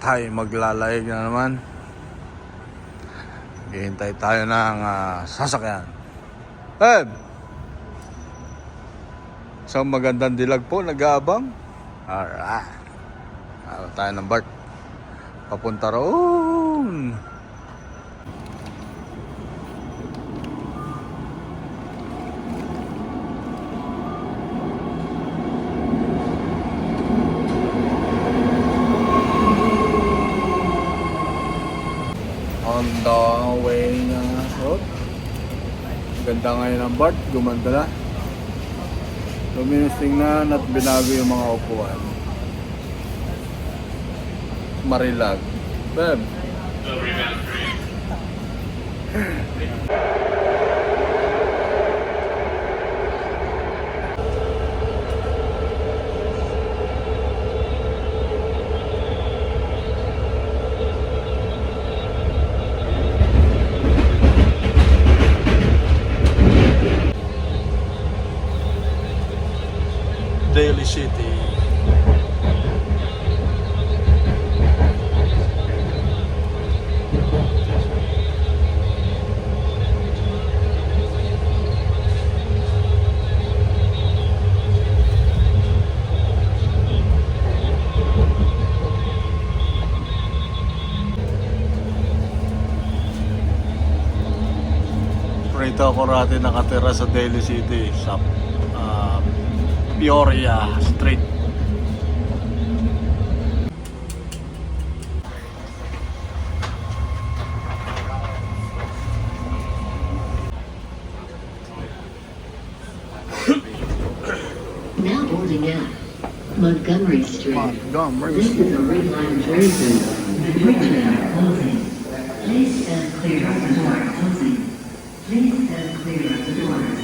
tayo maglalayag na naman. Hihintay tayo ng sasakyan. Isang magandang dilag po, nag-aabang. Alright. Tayo ng BART. Papunta roon. On the way na road. Ganda ngayon ang BART, gumanda na. Luminis tingnan at binago yung mga upuan. Marilag. Beb. Daly City. Rito ako rati nakatira sa Daly City sa Peoria Street. Now boarding out Montgomery Street. This is a red line train. The bridges are closing. Please stand clear of the door closing. Please stand clear of the doors.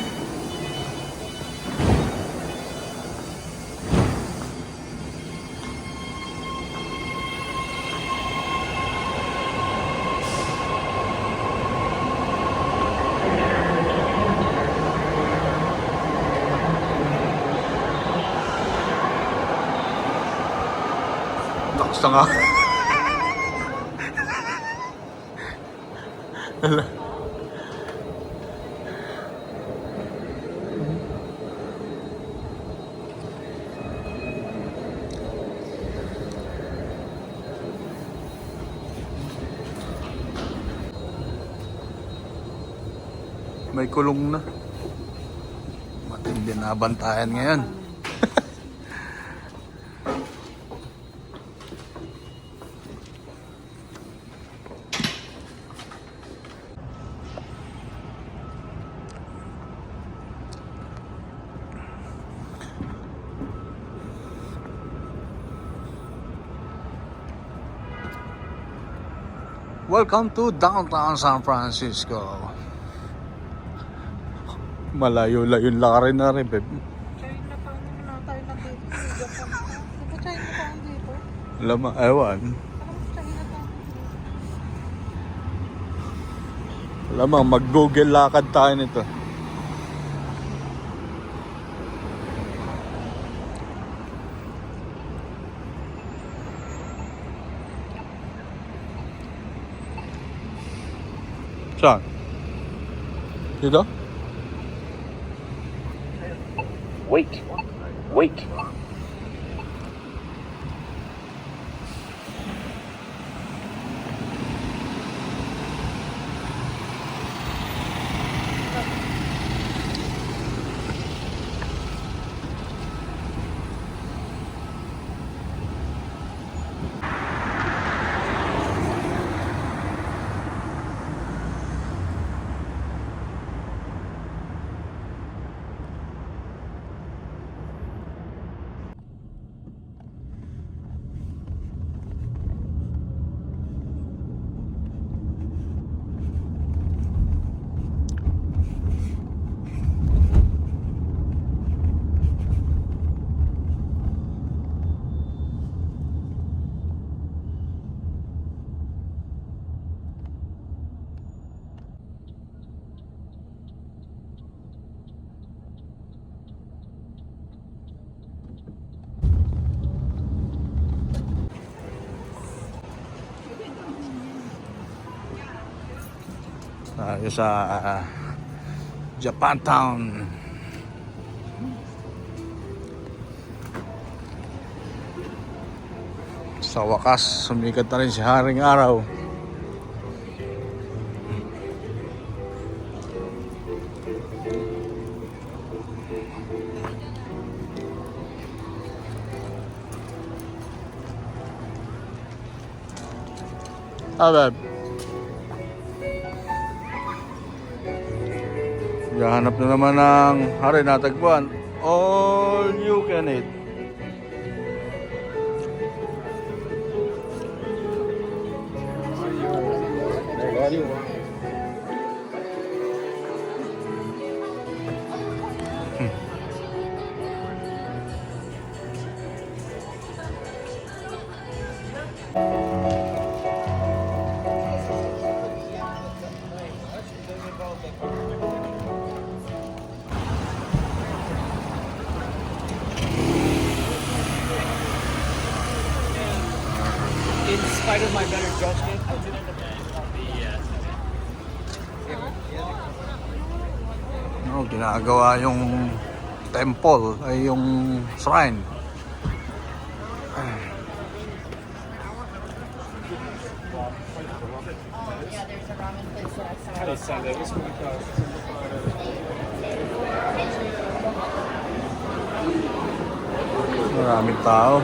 Lakas na nga. May kulong na. Matindi na bantayan ngayon. Welcome to downtown San Francisco. Malayo-layo lang rin na rin, babe. China pa na tayo na dito. Di ba China pa dito? Alam mo, ewan. China pa. Alam mo, mag-google lakad tayo nito. Saan? Dito? Wait. Wait. Tayo sa Japantown. Sa wakas, sumikat na rin si Haring Araw. Abab. Gahanap na naman ng hari natagpuan. All you can eat. In spite of my better judgment, I didn't No, ginagawa yung temple ay yung shrine. Maraming tao.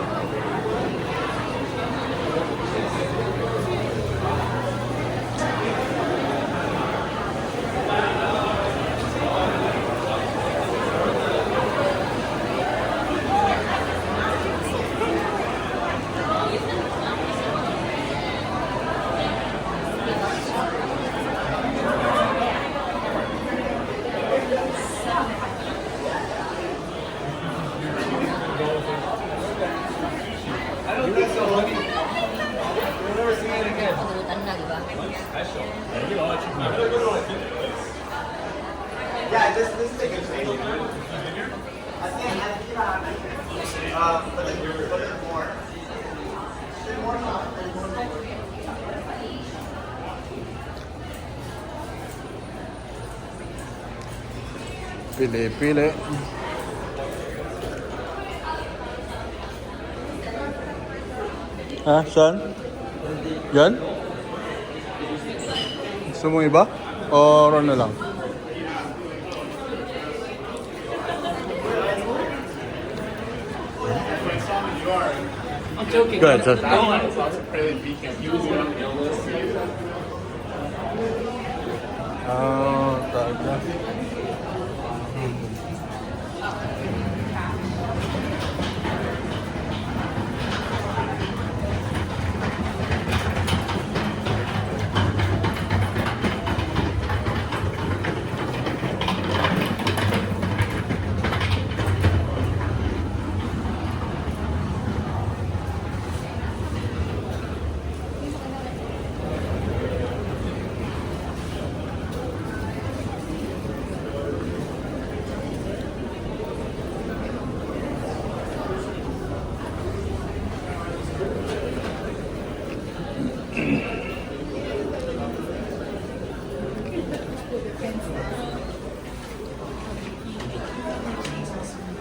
Pili-pili. Ha, saan? Yan? Gusto mo iba? O ron na lang? I'm joking. Go ahead, sir. I don't want to really be confused when I'm illness. Talaga.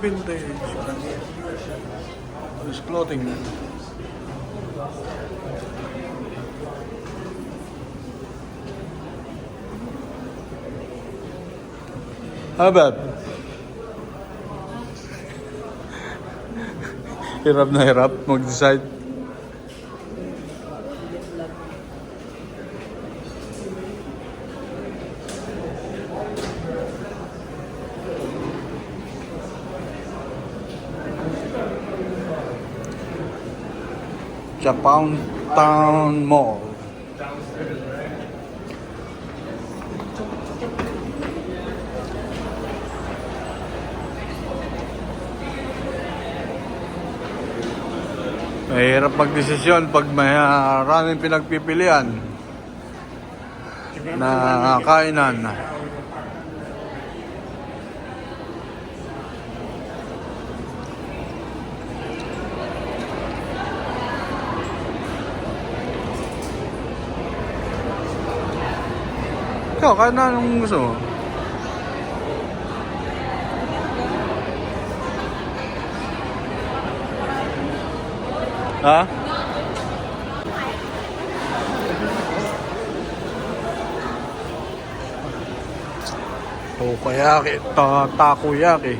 Vintage. This clothing. Habab. Hirap na hirap mag-decide. Japantown Mall. Mahirap magdesisyon pag maraming pinagpipilian na kainan. Ikaw, kahit na anong gusto mo. Ha? Takoyaki, takoyaki.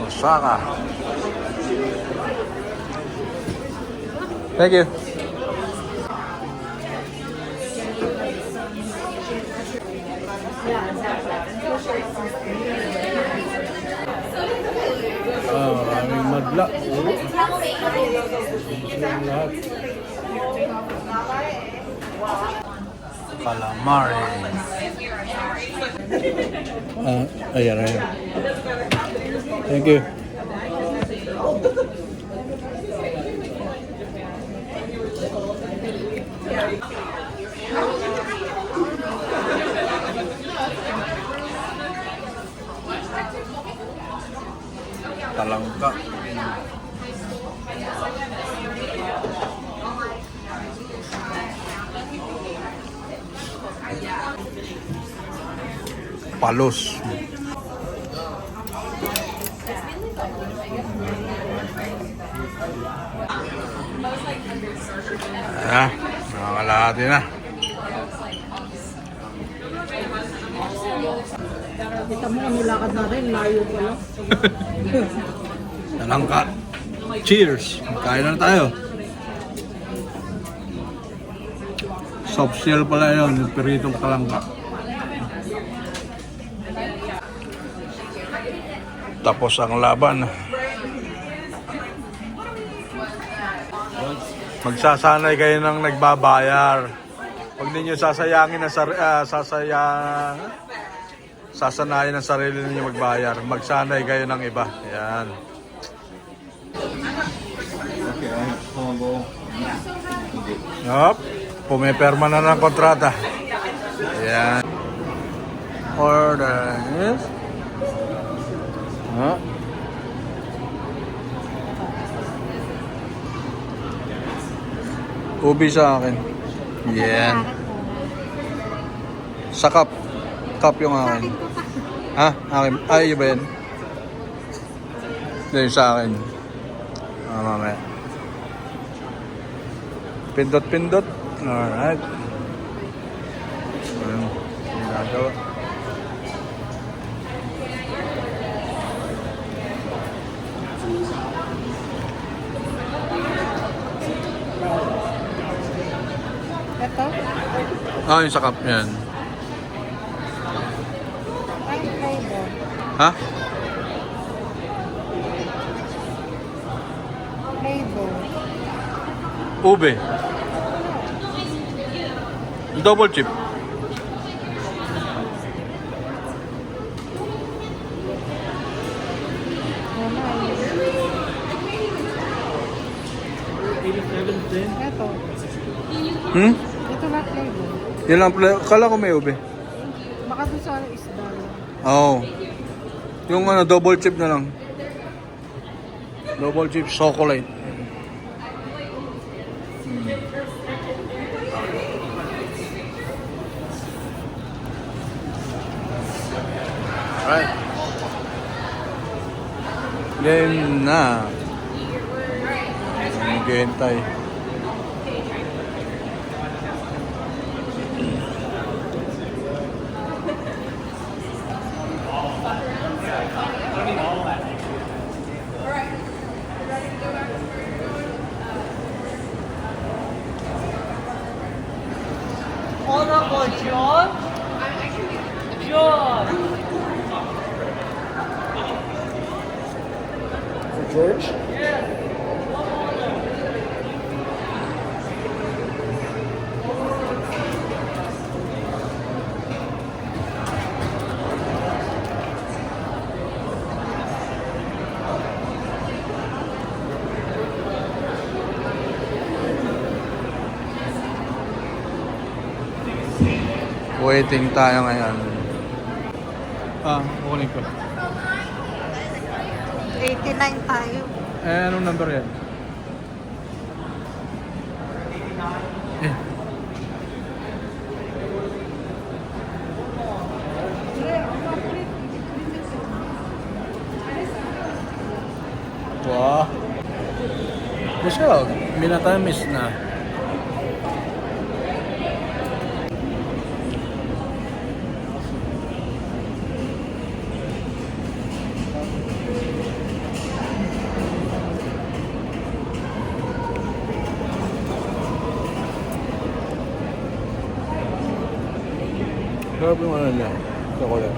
Osaka. Thank you. Maraming madla. Lahat. Calamari. Ayan, ayan. Thank you. Talangka. Palos. Nakakalahati na. Kita mo ang nilakad natin, layo pa lang. Talangka. Cheers. Kain na tayo. Soft shell pala yun. Yung peritong talangka. Tapos ang laban. Magsasanay kayo ng nagbabayar. Huwag ninyo sasayangin ang sasanayin ang sarili ninyo magbayar. Magsanay kayo ng iba. Yan. Yup. Pumiperma na ng kontrata. Yan. Order. Yes. Huh? Ubi sa akin. Yan. Sa cup. Cup yung akin. Ha? Akin. Ay, yun ba yan? Ito yung sa akin. Mamaya. Pindot-pindot. Alright. Ayan. Yung gagawa. Ito? Yung sa cup. Yan. Ang flavor. Ha? Flavor. Ube. Double chip. Ito. Ito na flavor. Yan lang pala. Kala ko may ube. Baka doon sa isda lang. Oo. Yung double chip na lang. Double chip chocolate. Right. Yan na. Naghihintay. Ano ko, John? John! George? Waiting tayo ngayon. Kukunin ko. 89 tayo. Eh, anong number yan? Eh. Wow. Busog. Minatamis na. Sarap yung ano niya. Chocolate.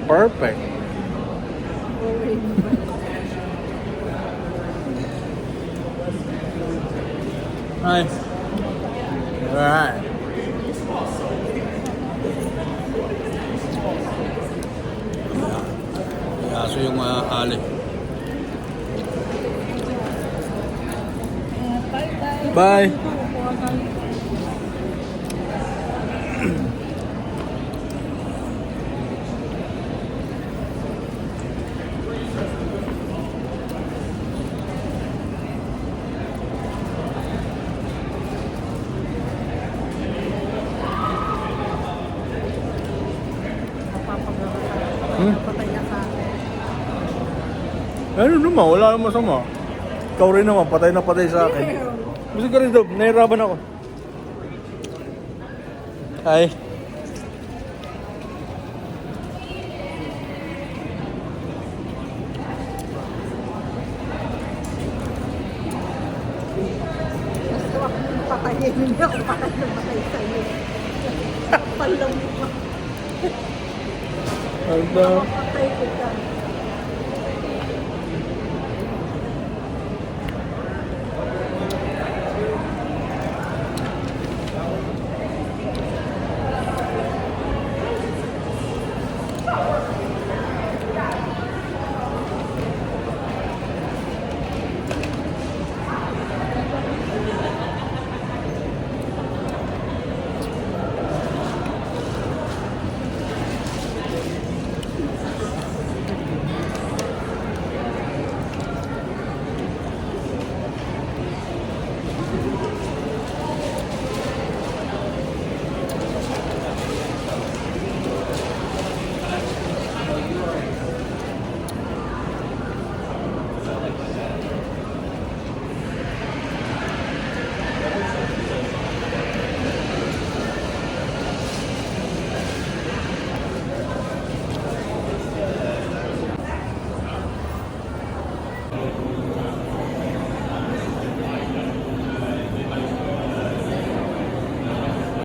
Perfect. Nice. Alright. Kaso yung ali. Bye. Patay na sa akin. Ano naman, wala namang masama. Ikaw rin naman, patay na patay sa akin. Gusto ka rin daw, nahirapan ako. Hi. Gusto ako patayin. Hindi ako patay na patay sa'yo. Palang mo. Ano? Patay kita.